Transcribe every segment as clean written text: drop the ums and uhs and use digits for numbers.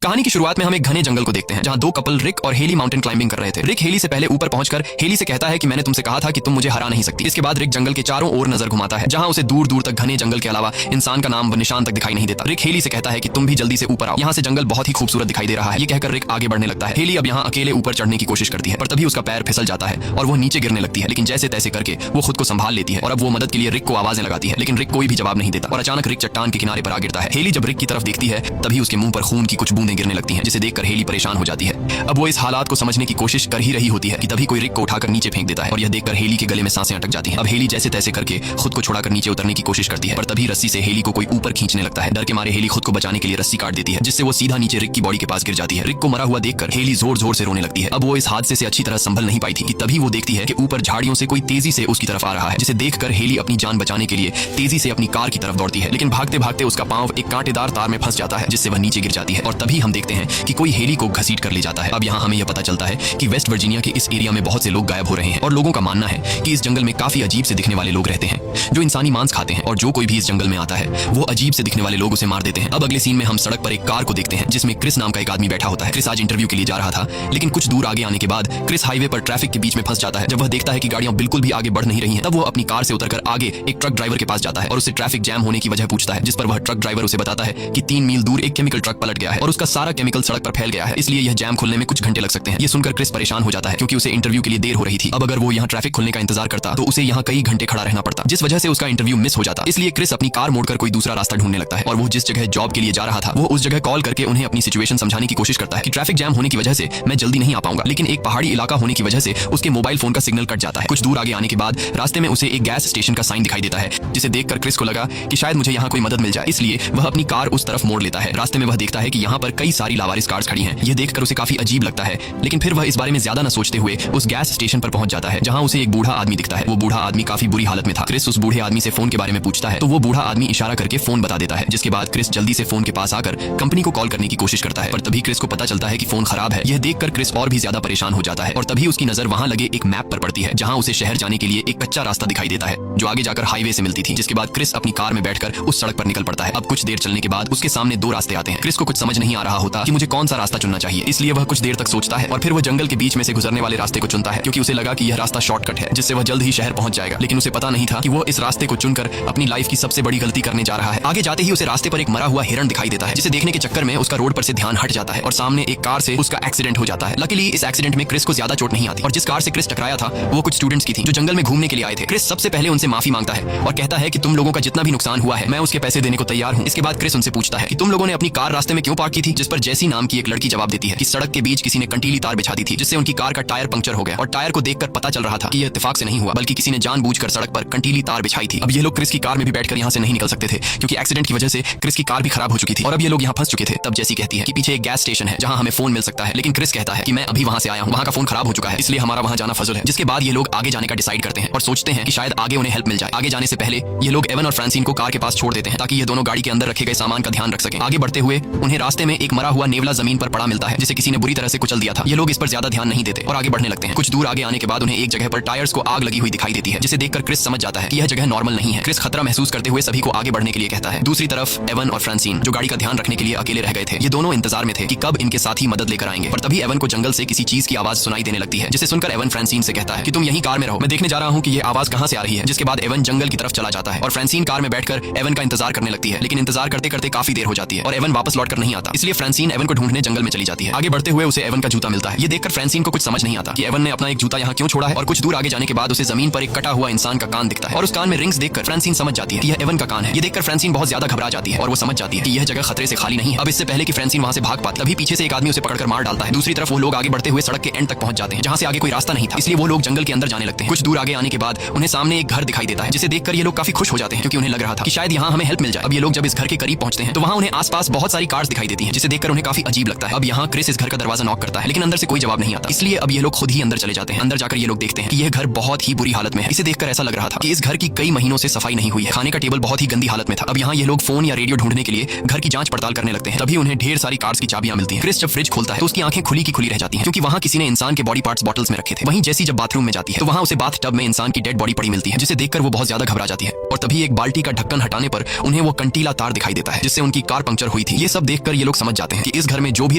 कहानी की शुरुआत में हम एक घने जंगल को देखते हैं जहां दो कपल रिक और हेली माउंटेन क्लाइंबिंग कर रहे थे। रिक हेली से पहले ऊपर पहुंचकर हेली से कहता है कि मैंने तुमसे कहा था कि तुम मुझे हरा नहीं सकती। इसके बाद रिक जंगल के चारों ओर नजर घुमाता है जहां उसे दूर दूर तक घने जंगल के अलावा इंसान का नाम व निशान तक दिखाई नहीं देता। रिक हेली से कहता है कि तुम भी जल्दी से ऊपर आओ, यहाँ से जंगल बहुत ही खूबसूरत दिखाई दे रहा है। ये कहकर रिक आगे बढ़ने लगता है। हेली अब यहाँ अकेले ऊपर चढ़ने की कोशिश करती है पर तभी उसका पैर फिसल जाता है और वो नीचे गिरने लगती है, लेकिन जैसे तैसे करके वो खुद को संभाल लेती है और अब वो मदद के लिए रिक को आवाजें लगाती है, लेकिन रिक कोई भी जवाब नहीं देता और अचानक रिक चट्टान के किनारे पर आ गिरता है। हेली जब रिक की तरफ देखती है तभी उसके मुंह पर खून की कुछ बूंदें गिरने लगती हैं, जिसे देखकर हेली परेशान हो जाती है। अब वो इस हालात को समझने की कोशिश कर ही रही होती है कि तभी कोई रिक को उठाकर नीचे फेंक देता है और यह देखकर हेली के गले में सांसें अटक जाती हैं। अब हेली जैसे तैसे करके खुद को छुड़ाकर नीचे उतरने की कोशिश करती है पर तभी रस्सी से हेली को कोई ऊपर खींचने लगता है। डर के मारे हेली खुद को बचाने के लिए रस्सी काट देती है जिससे वो सीधा नीचे रिक की बॉडी के पास गिर जाती है। रिक को मरा हुआ देखकर हेली जोर जोर से रोने लगती है। अब वो इस हादसे से अच्छी तरह संभल नहीं पाई थी कि तभी वो देखती है कि ऊपर झाड़ियों से कोई तेजी से उसकी तरफ आ रहा है, जिसे देखकर हेली अपनी जान बचाने के लिए तेजी से अपनी कार की तरफ दौड़ती है, लेकिन भागते भागते उसका पांव एक कांटेदार तार में फंस जाता है जिससे वह नीचे गिर जाती है और तभी हम देखते हैं कि कोई हेली को घसीट कर ले जाता है। अब यहाँ हमें यह पता चलता है कि वेस्ट वर्जीनिया के इस एरिया में बहुत से लोग गायब हो रहे हैं और लोगों का मानना है कि इस जंगल में काफी अजीब से दिखने वाले लोग रहते हैं जो इंसानी मांस खाते हैं और जो कोई भी इस जंगल में आता है वो अजीब से दिखने वाले लोग उसे मार देते हैं। अब अगले सीन में हम सड़क पर एक कार को देखते हैं जिसमें क्रिस नाम का एक आदमी बैठा होता है। क्रिस आज इंटरव्यू के लिए जा रहा था, लेकिन कुछ दूर आगे आने के बाद क्रिस हाईवे पर ट्रैफिक के बीच में फंस जाता है। जब वह देखता है कि गाड़ियां बिल्कुल भी आगे बढ़ नहीं रही हैं, तब वो अपनी कार से उतरकर आगे एक ट्रक ड्राइवर के पास जाता है और उससे ट्रैफिक जैम होने की वजह पूछता है, जिस पर वह ट्रक ड्राइवर उसे बताता है कि 3 मील दूर एक केमिकल ट्रक पलट गया है और उसका सारा केमिकल सड़क पर फैल गया है, इसलिए यह जैम खुलने में कुछ घंटे लग सकते हैं। ये सुनकर क्रिस परेशान हो जाता है क्योंकि उसे इंटरव्यू के लिए देर हो रही थी। अब अगर वो यहाँ ट्रैफिक खुलने का इंतजार करता तो उसे यहाँ कई घंटे खड़ा रहना पड़ता, जिस वजह से उसका इंटरव्यू मिस हो जाता। इसलिए क्रिस अपनी कार मोड़कर कोई दूसरा रास्ता ढूंढने लगता है और वो जिस जगह जॉब के लिए जा रहा था वो उस जगह कॉल करके उन्हें अपनी सिचुएशन समझाने की कोशिश करता है कि ट्रैफिक जैम होने की वजह से मैं जल्दी नहीं आ पाऊंगा, लेकिन एक पहाड़ी इलाका होने की वजह से उसके मोबाइल फोन का सिग्नल कट जाता है। कुछ दूर आगे आने के बाद रास्ते में उसे एक गैस स्टेशन का साइन दिखाई देता है, जिसे देखकर क्रिस को लगा कि शायद मुझे यहाँ कोई मदद मिल जाए, इसलिए वह अपनी कार उस तरफ मोड़ लेता है। रास्ते में वह देखता है कि यहाँ पर कई सारी लावारिस कार्स खड़ी हैं। यह देखकर उसे काफी अजीब लगता है, लेकिन फिर वह इस बारे में ज्यादा न सोचते हुए उस गैस स्टेशन पर पहुंच जाता है जहां उसे एक बूढ़ा आदमी दिखता है। वो बूढ़ा आदमी काफी बुरी हालत में था। क्रिस उस बूढ़े आदमी से फोन के बारे में पूछता है तो वो बूढ़ा आदमी इशारा करके फोन बता देता है, जिसके बाद क्रिस जल्दी से फोन के पास आकर कंपनी को कॉल करने की कोशिश करता है पर तभी क्रिस को पता चलता है कि फोन खराब है। यह देखकर क्रिस और भी ज्यादा परेशान हो जाता है और तभी उसकी नजर वहां लगे एक मैप पर पड़ती है जहां उसे शहर जाने के लिए एक कच्चा रास्ता दिखाई देता है जो आगे जाकर हाईवे से मिलती थी, जिसके बाद क्रिस अपनी कार में बैठकर उस सड़क पर निकल पड़ता है। अब कुछ देर चलने के बाद उसके सामने 2 रास्ते आते हैं। क्रिस को कुछ समझ नहीं आ रहा होता कि मुझे कौन सा रास्ता चुनना चाहिए, इसलिए वह कुछ देर तक सोचता है और फिर वह जंगल के बीच में से गुजरने वाले रास्ते को चुनता है क्योंकि उसे लगा कि यह रास्ता शॉर्टकट है जिससे वह जल्द ही शहर पहुंच जाएगा, लेकिन उसे पता नहीं था कि वो इस रास्ते को चुनकर अपनी लाइफ की सबसे बड़ी गलती करने जा रहा है। आगे जाते ही उसे रास्ते पर एक मरा हुआ हिरण दिखाई देता है, जिसे देखने के चक्कर में उसका रोड पर से ध्यान हट जाता है और सामने एक कार से उसका एक्सीडेंट हो जाता है। लकीली इस एक्सीडेंट में क्रिस को ज्यादा चोट नहीं आती और जिस कार से क्रिस टकराया था वो कुछ स्टूडेंट्स की थी जो जंगल में घूमने के लिए आए थे। क्रिस सबसे पहले उनसे माफी मांगता है और कहता है कि तुम लोगों का जितना भी नुकसान हुआ है मैं उसके पैसे देने को तैयार हूँ। इसके बाद क्रिस उनसे पूछता है कि तुम लोगों ने अपनी कार रास्ते में क्यों पार्क की थी, जिस पर जैसी नाम की एक लड़की जवाब देती है कि सड़क के बीच किसी ने कंटीली तार बिछा दी थी जिससे उनकी कार का टायर पंक्चर हो गया और टायर को देखकर पता चल रहा था कि यह इत्तेफाक से नहीं हुआ बल्कि किसी ने जानबूझकर सड़क पर कंटीली तार बिछाई थी। अब ये लोग क्रिस की कार में भी बैठकर यहाँ से नहीं निकल सकते थे क्योंकि एक्सीडेंट की वजह से क्रिस की कार भी खराब हो चुकी थी और अब ये लोग यहाँ फंस चुके थे। तब जैसी कहती है कि पीछे एक गैस स्टेशन है जहाँ हमें फोन मिल सकता है, लेकिन क्रिस कहता है कि मैं अभी वहाँ से आया हूँ, वहाँ का फोन खराब हो चुका है इसलिए हमारा वहाँ जाना फजल है। जिसके बाद ये लोग आगे जाने का डिसाइड करते हैं और सोचते हैं कि शायद आगे उन्हें हेल्प मिल जाए। आगे जाने से पहले ये लोग एवन और फ्रांसिन को कार के पास छोड़ देते हैं ताकि ये दोनों गाड़ी के अंदर रखे गए सामान का ध्यान रख सकें। आगे बढ़ते हुए उन्हें रास्ते में एक मरा हुआ नेवला जमीन पर पड़ा मिलता है जिसे किसी ने बुरी तरह से कुचल दिया था। ये लोग इस पर ज्यादा ध्यान नहीं देते और आगे बढ़ने लगते हैं। कुछ दूर आगे आने के बाद उन्हें एक जगह पर टायर्स को आग लगी हुई दिखाई देती है, जिसे देखकर क्रिस समझ जाता है कि यह जगह नॉर्मल नहीं है। क्रिस खतरा महसूस करते हुए सभी को आगे बढ़ने के लिए कहता है। दूसरी तरफ एवन और फ्रांसिन जो गाड़ी का ध्यान रखने के लिए अकेले रह गए थे, ये दोनों इंतजार में थे कि कब इनके साथी मदद लेकर आएंगे। पर तभी एवन को जंगल से किसी चीज की आवाज सुनाई देने लगती है, जिसे सुनकर एवन फ्रांसिन से कहता है कि तुम यहीं कार में रहो, मैं देखने जा रहा हूँ कि ये आवाज कहाँ से आ रही है। जिसके बाद एवन जंगल की तरफ चला जाता है और फ्रांसिन कार में बैठकर एवन का इंतजार करने लगती है, लेकिन इंतजार करते करते काफी देर हो जाती है और एवन वापस लौटकर नहीं आता, इसलिए फ्रांसिन एवन को ढूंढने जंगल में चली जाती है। आगे बढ़ते हुए उसे एवन का जूता मिलता है। ये देखकर फ्रांसिन को कुछ समझ नहीं आता कि एवन ने अपना एक जूता यहाँ क्यों छोड़ा है और कुछ दूर आगे जाने के बाद उसे जमीन पर एक कटा हुआ इंसान का कान दिखता है और उस कान में रिंग्स देखकर फ्रांसिन समझ जाती है कि यह एवन का कान है। ये देखकर फ्रांसिन बहुत ज्यादा घबरा जाती है और वो समझ जाती है कि यह जगह खतरे से खाली नहीं है। अब इससे पहले कि फ्रांसिन वहां से भाग पाती तभी पीछे से एक आदमी उसे पकड़कर मार डालता है। दूसरी तरफ वो लोग आगे बढ़ते हुए सड़क के एंड तक पहुंच जाते हैं जहां से आगे कोई रास्ता नहीं था, इसलिए वो लोग जंगल के अंदर जाने लगते हैं। कुछ दूर आगे आने के बाद उन्हें सामने एक घर दिखाई देता है, जिसे देखकर ये लोग काफी खुश हो जाते हैं क्योंकि उन्हें लग रहा था कि शायद यहाँ हमें हेल्प मिल जाए। अब ये लोग जब इस घर के करीब पहुंचते हैं तो वहाँ उन्हें आसपास बहुत सारी कार्स दिखाई देती हैं, जिसे देखकर उन्हें काफी अजीब लगता है। अब यहाँ क्रिस इस घर का दरवाजा नॉक करता है, लेकिन अंदर से कोई जवाब नहीं आता, इसलिए अब ये लोग खुद ही अंदर चले जाते हैं। अंदर जाकर ये लोग देखते हैं कि यह घर बहुत ही बुरी हालत में है। इसे देखकर ऐसा लग रहा था कि इस घर की कई महीनों से सफाई नहीं हुई है। खाने का टेबल बहुत ही गंदी हालत में था। अब यहाँ ये लोग फोन या रेडियो ढूंढने के लिए घर की जांच पड़ताल करने लगते हैं। तभी उन्हें ढेर सारी कार्स की चाबियां मिलती हैं। क्रिस जब फ्रिज खोलता है तो उसकी आंखें खुली की खुली रह जाती हैं क्योंकि वहाँ किसी ने इंसान के बॉडी पार्ट्स बॉटल्स में रखे थे। वहीं जैसी जब बाथरूम में जाती है तो वहाँ उसे बाथ टब में इंसान की डेड बॉडी पड़ी मिलती है, जिसे देखकर वो बहुत ज्यादा घबरा जाती है और तभी एक बाल्टी का ढक्कन हटाने पर उन्हें वो कंटीला तार दिखाई देता है जिससे उनकी कार पंक्चर हुई थी। ये सब देखकर ये लोग समझ समझ जाते हैं कि इस घर में जो भी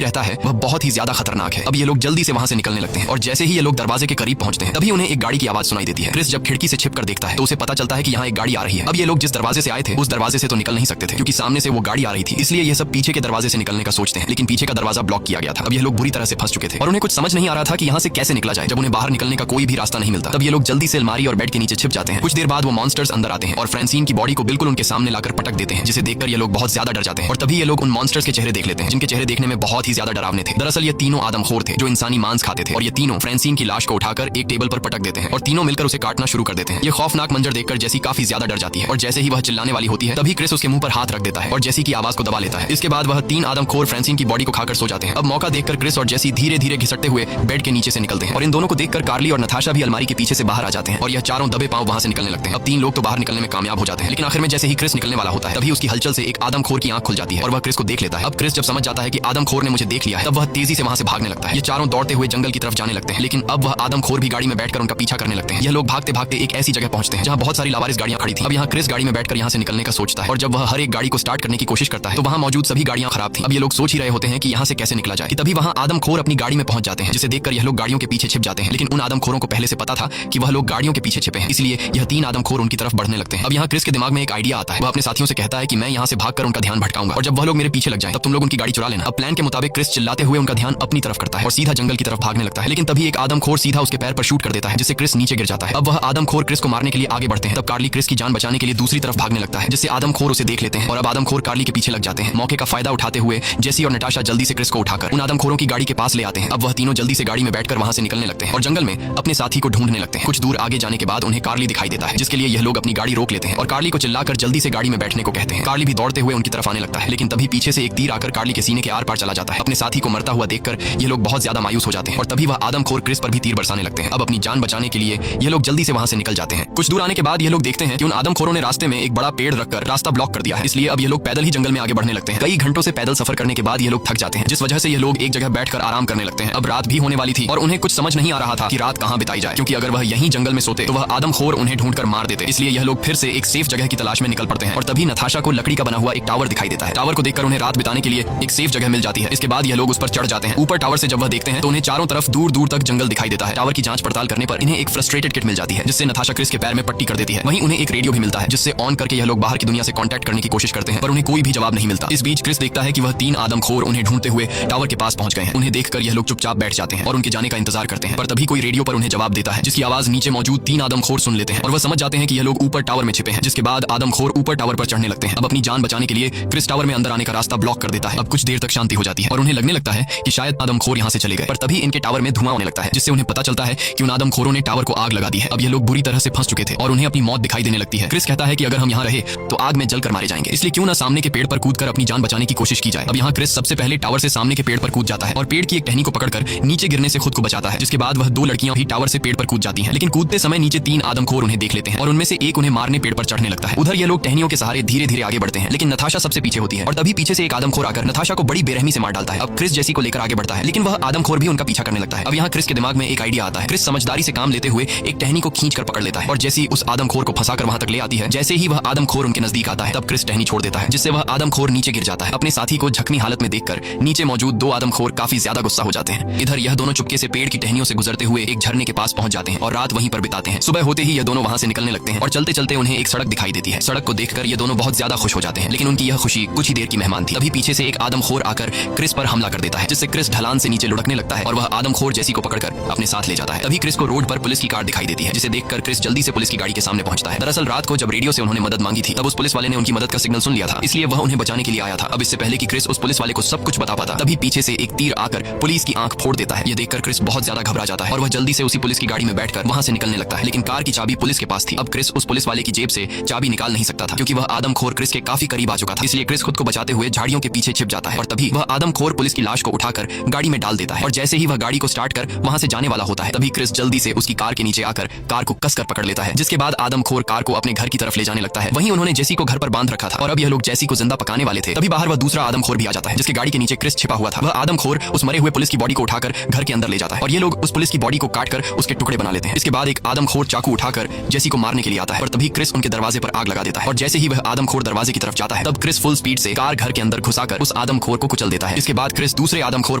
रहता है वह बहुत ही ज्यादा खतरनाक है। अब ये लोग जल्दी से वहां से निकलने लगते हैं और जैसे ही ये लोग दरवाजे के करीब पहुंचते हैं तभी उन्हें एक गाड़ी की आवाज सुनाई देती है। क्रिस जब खिड़की से छिपकर देखता है तो उसे पता चलता है कि यहाँ एक गाड़ी आ रही है। अब ये लोग जिस दरवाजे से आए थे उस दरवाजे से तो निकल नहीं सकते थे क्योंकि सामने से वो गाड़ी आ रही थी, इसलिए ये सब पीछे के दरवाजे से निकलने का सोचते हैं, लेकिन पीछे का दरवाजा ब्लॉक किया गया था। अब ये लोग बुरी तरह से फंस चुके थे और उन्हें कुछ समझ नहीं आ रहा था कि यहाँ से कैसे निकला जाए। जब उन्हें बाहर निकलने का कोई भी रास्ता नहीं मिलता तब ये लोग जल्दी से अलमारी और बेड के नीचे छिप जाते हैं। कुछ देर बाद वो मॉन्स्टर्स अंदर आते हैं और फ्रांसिन की बॉडी को बिल्कुल उनके सामने लाकर पटक देते हैं, जिसे देखकर ये लोग बहुत ज्यादा डर जाते हैं। और तभी ये लोग उन मॉन्स्टर्स के चेहरे देख लेते हैं जिनके चेहरे देखने में बहुत ही ज्यादा डरावने थे। दरअसल ये तीनों आदमखोर थे जो इंसानी मांस खाते थे और ये तीनों फ्रांसिन की लाश को उठाकर एक टेबल पर पटक देते हैं और तीनों मिलकर उसे काटना शुरू कर देते हैं। ये खौफनाक मंजर देखकर जेसी काफी ज्यादा डर जाती है और जैसे ही वह चिल्लाने वाली होती है तभी क्रिस उसके मुंह पर हाथ रख देता है और जेसी की आवाज को दबा लेता है। इसके बाद वह तीन आदमखोर फ्रांसिन की बॉडी को खाकर सो जाते हैं। अब मौका देखकर क्रिस और जेसी धीरे धीरे घिसटते हुए बेड के नीचे से निकलते हैं और इन दोनों को देखकर कार्ली और नताशा भी अलमारी के पीछे से बाहर आ जाते हैं और यह चारों दबे पांव वहां से निकलने लगते हैं। अब तीन लोग तो बाहर निकलने में कामयाब हो जाते हैं, लेकिन आखिर में जैसे ही क्रिस निकलने वाला होता है तभी उसकी हलचल से एक आदमखोर की आंख खुल जाती है और वह क्रिस को देख लेता है। अब क्रिस जब समझ जाता है कि आदमखोर ने मुझे देख लिया है तब वह तेजी से वहां से भागने लगता है। ये चारों दौड़ते हुए जंगल की तरफ जाने लगते हैं, लेकिन अब वह आदमखोर भी गाड़ी में बैठकर उनका पीछा करने लगते हैं। यह लोग भागते भागते एक ऐसी जगह पहुंचते हैं जहां बहुत सारी लावारिस गाड़ियां खड़ी थी। अब यहाँ क्रिस गाड़ी में बैठकर यहाँ से निकलने का सोचता है और जब वह हर एक गाड़ी को स्टार्ट करने की कोशिश करता है तो वहां मौजूद सभी गाड़ियां खराब थी। अब ये लोग सोच ही रहे होते हैं कि यहाँ से कैसे निकला जाए कि तभी वहां आदमखोर अपनी गाड़ी में पहुंच जाते हैं, जिसे देखकर यह लोग गाड़ियों के पीछे छिप जाते हैं। लेकिन उन आदमखोरों को पहले से पता था कि वह लोग गाड़ियों के पीछे छिपे हैं, इसलिए यह तीन आदमखोर उनकी तरफ बढ़ने लगते हैं। अब यहाँ क्रिस के दिमाग में एक आइडिया आता है। वह अपने साथियों से कहता है कि मैं यहाँ से भागकर उनका ध्यान भटकाऊंगा और जब वह लोग मेरे पीछे लग जाएं तब तुम लोग उनकी गाड़ी चुरा लेना। अब प्लान के मुताबिक क्रिस चिल्लाते हुए उनका ध्यान अपनी तरफ करता है और सीधा जंगल की तरफ भागने लगता है, लेकिन तभी एक आदमखोर सीधा उसके पैर पर शूट कर देता है जिससे क्रिस नीचे गिर जाता है। अब वह आदमखोर क्रिस को मारने के लिए आगे बढ़ते हैं। तब कार्ली क्रिस की जान बचाने के लिए दूसरी तरफ भागने लगता है, जिससे आदमखोर उसे देख लेते हैं और अब आदमखोर कार्ली के पीछे लग जाते हैं। मौके का फायदा उठाते हुए जेसी और नताशा जल्दी से क्रिस को उठाकर उन आदमखोरों की गाड़ी के पास ले आते हैं। अब वह तीनों जल्दी से गाड़ी में बैठकर वहां से निकलने लगते हैं और जंगल में अपने साथी को ढूंढने लगते हैं। कुछ दूर आगे जाने के बाद उन्हें कार्ली दिखाई देता है, जिसके लिए यह लोग अपनी गाड़ी रोक लेते हैं और कार्ली को चिल्लाकर जल्दी से गाड़ी में बैठने को कहते हैं। कार्ली भी दौड़ते हुए उनकी तरफ आने लगता है, लेकिन तभी पीछे से एक तीर आकर कार्ली के सीने के आर पार चला जाता है। अपने साथी को मरता हुआ देखकर ये लोग बहुत ज्यादा मायूस हो जाते हैं और तभी वह आदमखोर क्रिस पर भी तीर बरसाने लगते हैं। अब अपनी जान बचाने के लिए ये लोग जल्दी से वहां से निकल जाते हैं। कुछ दूर आने के बाद ये लोग देखते हैं कि उन आदमखोरों ने रास्ते में एक बड़ा पेड़ रखकर रास्ता ब्लॉक कर दिया है, इसलिए अब ये लोग पैदल ही जंगल में आगे बढ़ने लगते हैं। कई घंटों से पैदल सफर करने के बाद ये लोग थक जाते हैं, जिस वजह से ये लोग एक जगह बैठकर आराम करने लगते हैं। अब रात भी होने वाली थी और उन्हें कुछ समझ नहीं आ रहा था कि रात कहां बिताई जाए, क्योंकि अगर वह यहीं जंगल में सोते तो वह आदमखोर उन्हें ढूंढकर मार देते। इसलिए यह लोग फिर से एक सेफ जगह की तलाश में निकल पड़ते हैं और तभी नताशा को लकड़ी का बना हुआ एक टावर दिखाई देता है। टावर को देखकर उन्हें रात बिताने के लिए एक सेफ जगह मिल जाती है। इसके बाद यह लोग उस पर चढ़ जाते हैं। ऊपर टावर से जब वह देखते हैं तो उन्हें चारों तरफ दूर दूर तक जंगल दिखाई देता है। टावर की जांच पड़ताल करने पर इन्हें एक फ्रस्ट्रेटेड किट मिल जाती है, जिससे नताशा क्रिस के पैर में पट्टी कर देती है। वहीं उन्हें एक रेडियो भी मिलता है, जिससे ऑन करके यह लोग बाहर की दुनिया से कांटेक्ट करने की कोशिश करते हैं, पर उन्हें कोई भी जवाब नहीं मिलता। इस बीच क्रिस देखता है कि वह तीन आदमखोर उन्हें ढूंढते हुए टावर के पास पहुंच गए हैं। उन्हें देखकर यह लोग चुपचाप बैठ जाते हैं और उनके जाने का इंतजार करते हैं, पर तभी कोई रेडियो पर उन्हें जवाब देता है, जिसकी आवाज नीचे मौजूद तीन आदमखोर सुन लेते हैं और वह समझ जाते हैं कि यह लोग ऊपर टावर में छिपे हैं। जिसके बाद आदमखोर ऊपर टावर पर चढ़ने लगते हैं। अब अपनी जान बचाने के लिए क्रिस टावर में अंदर आने का रास्ता ब्लॉक कर देता है। अब कुछ देर तक शांति हो जाती है और उन्हें लगने लगता है कि शायद आदमखोर यहाँ से चले गए, पर तभी इनके टावर में धुआं होने लगता है, जिससे उन्हें पता चलता है कि उन आदमखोरों ने टावर को आग लगा दी है। अब ये लोग बुरी तरह से फंस चुके थे और उन्हें अपनी मौत दिखाई देने लगती है। क्रिस कहता है कि अगर हम यहाँ रहे तो आग में जलकर मारे जाएंगे, इसलिए क्यों ना सामने के पेड़ पर कूदकर अपनी जान बचाने की कोशिश की जाए। अब यहाँ क्रिस सबसे पहले टावर से सामने के पेड़ पर कूद जाता है और पेड़ की एक टहनी को पकड़कर नीचे गिरने से खुद को बचाता है। जिसके बाद वह दो लड़कियां भी टावर से पेड़ पर कूद जाती हैं, लेकिन कूदते समय नीचे तीन आदमखोर उन्हें देख लेते हैं और उनमें से एक उन्हें मारने पेड़ पर चढ़ने लगता है। उधर ये लोग टहनियों के सहारे धीरे धीरे आगे बढ़ते हैं, लेकिन नताशा सबसे पीछे होती है और तभी पीछे से एक आदमखोर आकर नताशा को बड़ी बेरहमी से मार डालता है। अब क्रिस जेसी को लेकर आगे बढ़ता है, लेकिन वह आदमखोर भी उनका पीछा करने लगता है। अब यहाँ क्रिस के दिमाग में एक आइडिया आता है। क्रिस समझदारी से काम लेते हुए एक टहनी को खींच कर पकड़ लेता है और जैसी उस आदमखोर को फंसाकर वहां तक ले आती है, जैसे ही वह आदमखोर उनके नजदीक आता है तब क्रिस टहनी छोड़ देता है, जिससे वह आदमखोर नीचे गिर जाता है। अपने साथी को जख्मी हालत में देखकर नीचे मौजूद दो आदमखोर काफी ज्यादा गुस्सा हो जाते हैं। इधर यह दोनों चुपके से पेड़ की टहनियों से गुजरते हुए एक झरने के पास पहुंच जाते हैं और रात वहीं पर बिताते हैं। सुबह होते ही ये दोनों वहां से निकलने लगते हैं और चलते चलते उन्हें एक सड़क दिखाई देती है। सड़क को देखकर ये दोनों बहुत ज्यादा खुश हो जाते हैं, लेकिन उनकी यह खुशी कुछ ही देर की मेहमान थी। तभी पीछे से एक आदमखोर आकर क्रिस पर हमला कर देता है, जिससे क्रिस ढलान से नीचे लुढ़कने लगता है और वह आदमखोर जेसी को पकड़कर अपने साथ ले जाता है। तभी क्रिस को रोड पर पुलिस की कार दिखाई देती है, जिसे देखकर क्रिस जल्दी से पुलिस की गाड़ी के सामने पहुंचता है। दरअसल रात को जब रेडियो से उन्होंने मदद मांगी थी तब उस पुलिस वाले ने उनकी मदद का सिग्नल सुन लिया था, इसलिए वह उन्हें बचाने के लिए आया था। अब इससे पहले कि क्रिस उस पुलिस वाले को सब कुछ बता पाता तभी पीछे से एक तीर आकर पुलिस की आंख फोड़ देता है। यह देखकर क्रिस बहुत ज्यादा घबरा जाता है और वह जल्दी से उसी पुलिस की गाड़ी में बैठकर वहां से निकलने लगता है, लेकिन कार की चाबी पुलिस के पास थी। अब क्रिस उस पुलिस वाले की जेब से चाबी निकाल नहीं सकता था, क्योंकि वह आदमखोर क्रिस के काफी करीब आ चुका था। इसलिए क्रिस खुद को बचाते हुए झाड़ियों के पीछे छिप जाता है और तभी वह आदमखोर पुलिस की लाश को उठाकर गाड़ी में डाल देता है और जैसे ही वह गाड़ी को स्टार्ट कर वहां से जाने वाला होता है तभी क्रिस जल्दी से उसकी कार के नीचे आकर कार को कसकर पकड़ लेता है। जिसके बाद आदमखोर कार को अपने घर की तरफ ले जाने लगता है। वहीं उन्होंने जेसी को घर पर बांध रखा था और अब यह लोग जेसी को जिंदा पकाने वाले थे। तभी बाहर वह दूसरा आदमखोर भी आ जाता है, जिसके गाड़ी के नीचे क्रिस छिपा हुआ था। वह आदमखोर उस मरे हुए पुलिस की बॉडी को उठाकर घर के अंदर ले जाता है और ये लोग उस पुलिस की बॉडी को काटकर उसके टुकड़े बना लेते हैं। इसके बाद एक आदमखोर चाकू उठाकर जेसी को मारने के लिए आता है और तभी क्रिस उनके दरवाजे पर आग लगा देता है और जैसे ही वह आदमखोर दरवाजे की तरफ जाता है तब क्रिस फुल स्पीड से कार घर के अंदर घुसाकर उस आदमखोर को कुचल देता है। इसके बाद क्रिस दूसरे आदमखोर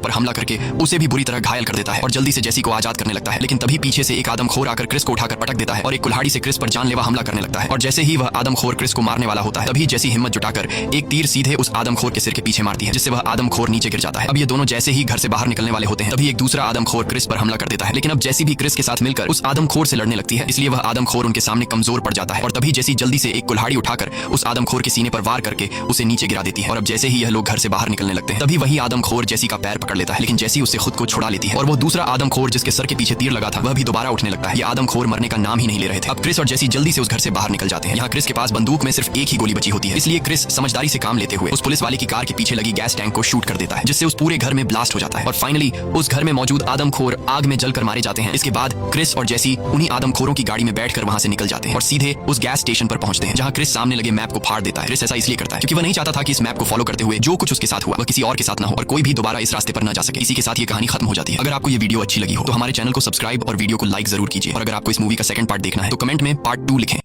पर हमला करके उसे भी बुरी तरह घायल कर देता है और जल्दी से जेसी को आजाद करने लगता है। लेकिन तभी पीछे से एक आदमखोर आकर क्रिस को उठाकर पटक देता है और एक कुल्हाड़ी से क्रिस पर जानलेवा हमला करने लगता है। और जैसे ही वह आदमखोर क्रिस को मारने वाला होता है तभी जेसी हिम्मत जुटाकर एक तीर सीधे उस आदमखोर के सिर के पीछे मारती है, जिससे वह आदमखोर नीचे गिर जाता है। अब ये दोनों जैसे ही घर से बाहर निकलने वाले होते हैं तभी एक दूसरा आदमखोर क्रिस पर हमला कर देता है। लेकिन अब जेसी भी क्रिस के साथ मिलकर उस आदमखोर से लड़ने लगती है, इसलिए वह आदमखोर उनके सामने कमजोर पड़ जाता है। और तभी जेसी जल्दी से एक कुल्हाड़ी उठाकर उस आदमखोर के सीने पर वार करके उसे नीचे गिरा देती है। और अब जैसे ही यह लोग घर से बाहर निकलने लगते हैं तभी वही आदमखोर जेसी का पैर पकड़ लेता है, लेकिन जेसी उससे खुद को छुड़ा लेती है और वो दूसरा आदमखोर जिसके सर के पीछे तीर लगा था वह भी दोबारा उठने लगता है। ये आदमखोर मरने का नाम ही नहीं ले रहे थे। अब क्रिस और जेसी जल्दी से उस घर से बाहर निकल जाते हैं। यहाँ क्रिस के पास बंदूक में सिर्फ एक ही गोली बची होती है, इसलिए क्रिस समझदारी से काम लेते हुए उस पुलिस वाले की कार के पीछे लगी गैस टैंक को शूट कर देता है, जिससे उस पूरे घर में ब्लास्ट हो जाता है और फाइनली उस घर में मौजूद आदमखोर आग में जलकर मारे जाते हैं। इसके बाद क्रिस और जेसी उन्हीं आदमखोरों की गाड़ी में बैठकर वहां से निकल जाते हैं और सीधे उस गैस स्टेशन पर पहुंचते हैं, जहां क्रिस सामने लगे मैप को फाड़ देता है। क्रिस ऐसा इसलिए करता है क्योंकि वह नहीं चाहता था कि इस मैप को फॉलो करते हुए जो कुछ उसके साथ हुआ वह किसी और के साथ ना हो और कोई भी दोबारा इस रास्ते पर ना जा सके। इसी के साथ ये कहानी खत्म हो जाती है। अगर आपको ये वीडियो अच्छी लगी हो तो हमारे चैनल को सब्सक्राइब और वीडियो को लाइक जरूर कीजिए और अगर आपको इस मूवी का सेकंड पार्ट देखना है तो कमेंट में पार्ट 2 लिखें।